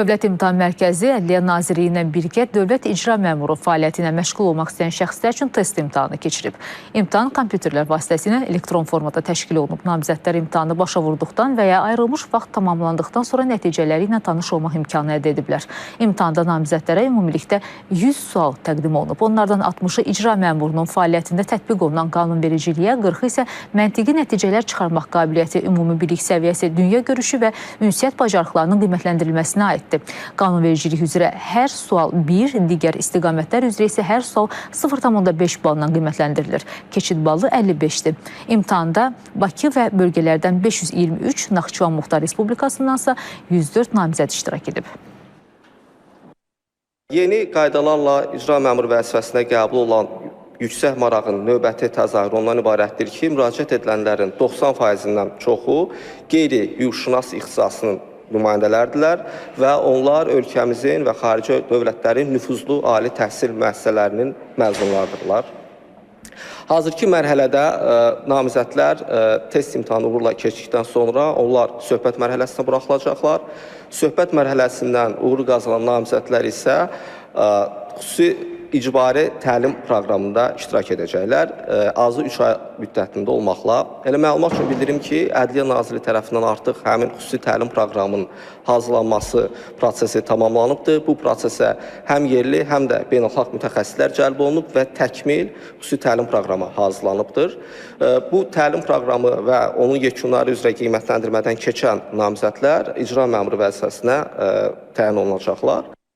Dövlət İmtahan Mərkəzi Ədliyyə Nazirliyi ilə birgə dövlət icra məmuru fəaliyyəti ilə məşğul olmaq istəyən şəxslər üçün test imtahanı keçirib. İmtahan kompüterlər vasitəsilə elektron formada təşkil olunub. Namizədlər imtahanı başa vurduqdan və ya ayrılmış vaxt tamamlandıqdan sonra nəticələri ilə tanış olmaq imkanı əldə ediblər. İmtahanda namizədlərə ümumilikdə 100 sual təqdim olunub. Onlardan 60-ı icra məmurunun fəaliyyətində tətbiq olunan qanunvericiliyə, 40-ı isə məntiqi nəticələr çıxarmaq qabiliyyəti, ümumi bilik səviyyəsi, dünya görüşü və ünsiyyət bacarıqlarının qiymətləndirilməsinə aiddir. Qanunvericilik üzrə hər sual 1, digər istiqamətlər üzrə isə hər sual 0,5 balla qiymətləndirilir. Keçid balı 55-dir. İmtahanda Bakı və bölgələrdən 523, Naxçıvan Muxtar Respublikasındansa 104 namizəd iştirak edib. Yeni qaydalarla icra məmuru vəzifəsinə qəbul olan yüksək marağın növbəti təzahürü ondan ibarətdir ki, müraciət edilənlərin 90%-dən çoxu qeyri-hüquqşünas ixtisasının nümayəndələrdirlər və onlar ölkəmizin və xarici dövlətlərin nüfuzlu ali təhsil müəssisələrinin məzunlarıdırlar. Hazırki mərhələdə namizədlər test imtahanı uğurla keçdikdən sonra onlar söhbət mərhələsinə buraxılacaqlar. Söhbət mərhələsindən uğur qazanan namizədlər isə xüsusi icbari təlim proqramında iştirak edəcəklər. Azı 3 ay müddətində olmaqla. Elə məlumat üçün bildirim ki, Ədliyyə Nazirliyi tərəfindən artıq həmin xüsusi təlim proqramının hazırlanması prosesi tamamlanıbdır. Bu prosesə həm yerli, həm də beynəlxalq mütəxəssislər cəlb olunub və təkmil xüsusi təlim proqramı hazırlanıbdır. Bu təlim proqramı və onun yekunları üzrə qiymətləndirmədən keçən namizədlər icra məmuru vəzifəsinə təyin olunacaqlar.